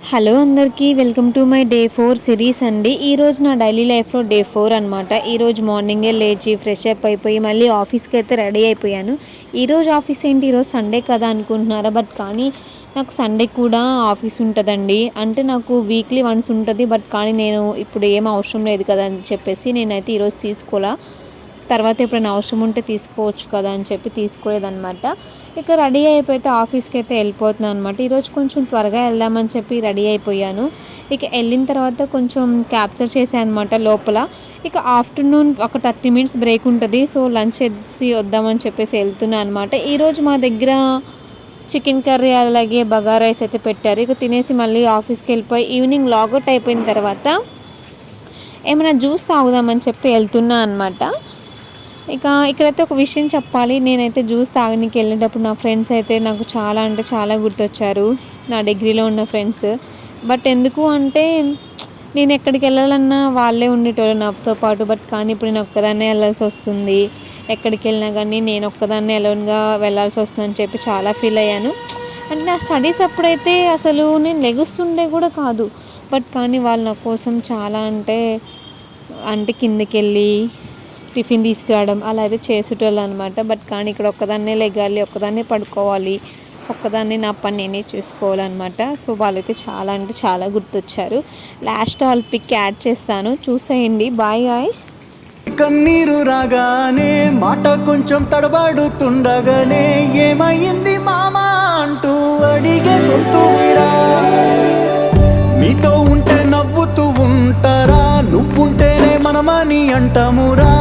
Hello అందరికీ welcome to my day 4 series అండి. ఈరోజు నా డైలీ లైఫ్లో డే 4 అనమాట. ఈరోజు మార్నింగే లేచి ఫ్రెష్ అప్ అయిపోయి మళ్ళీ ఆఫీస్కి అయితే రెడీ అయిపోయాను. ఈరోజు ఆఫీస్ ఏంటి, ఈరోజు సండే కదా అనుకుంటున్నారా, బట్ కానీ నాకు సండే కూడా ఆఫీస్ ఉంటుందండి. అంటే నాకు వీక్లీ వన్స్ ఉంటుంది, బట్ కానీ నేను ఇప్పుడు ఏం అవసరం లేదు కదా అని చెప్పేసి నేనైతే ఈరోజు తీసుకోవాలా. తర్వాత ఎప్పుడైనా అవసరం ఉంటే తీసుకోవచ్చు కదా అని చెప్పి తీసుకోలేదన్నమాట. ఇక రెడీ అయిపోతే ఆఫీస్కి అయితే వెళ్ళిపోతున్నాను అనమాట. ఈరోజు కొంచెం త్వరగా వెళ్దామని చెప్పి రెడీ అయిపోయాను. ఇక వెళ్ళిన తర్వాత కొంచెం క్యాప్చర్ చేశాను అనమాట లోపల. ఇక ఆఫ్టర్నూన్ ఒక 30 మినిట్స్ బ్రేక్ ఉంటుంది, సో లంచ్ చేసి వద్దామని చెప్పేసి వెళ్తున్నాను అనమాట. ఈరోజు మా దగ్గర చికెన్ కర్రీ అలాగే బగారా రైస్ అయితే పెట్టారు. ఇక తినేసి మళ్ళీ ఆఫీస్కి వెళ్ళిపోయి ఈవినింగ్ లాగౌట్ అయిపోయిన తర్వాత ఏమైనా జ్యూస్ తాగుదామని చెప్పి వెళ్తున్నా అనమాట. ఇక ఇక్కడైతే ఒక విషయం చెప్పాలి. నేనైతే జ్యూస్ తాగడానికి వెళ్ళేటప్పుడు నా ఫ్రెండ్స్ అయితే నాకు చాలా అంటే చాలా గుర్తొచ్చారు, నా డిగ్రీలో ఉన్న ఫ్రెండ్స్. బట్ ఎందుకు అంటే నేను ఎక్కడికి వెళ్ళాలన్నా వాళ్ళే ఉండేటోళ్ళు నాతో పాటు. బట్ కానీ ఇప్పుడు నేను ఒక్కదాన్నే వెళ్ళాల్సి వస్తుంది. ఎక్కడికి వెళ్ళినా కానీ నేను ఒక్కదాన్నే అలోన్గా వెళ్ళాల్సి వస్తుందని చెప్పి చాలా ఫీల్ అయ్యాను. అంటే నా స్టడీస్ అప్పుడైతే అసలు నేను లెగుస్తుండే కూడా కాదు. బట్ కానీ వాళ్ళు నా కోసం చాలా అంటే కిందకి వెళ్ళి టిఫిన్ తీసుకురావడం అలా అయితే చేసేటోళ్ళు అనమాట. బట్ కానీ ఇక్కడ ఒక్కదాన్నే లెగాలి, ఒక్కదాన్నే పడుకోవాలి, ఒక్కదాన్నే నా పని నేనే చేసుకోవాలన్నమాట. సో వాళ్ళైతే చాలా అంటే చాలా గుర్తొచ్చారు. లాస్ట్ ఆల్ పిక్ యాడ్ చేస్తాను, చూసేయండి. Bye guys. కన్నీరు రాగానే మాట కొంచెం తడబడుతుండగానే ఏమైంది మామా అంటూ అడిగే గొంతు విరా. మీతో ఉంటే నవ్వుతూ ఉంటారా, నువ్వుంటేనే మనమని అంటామురా.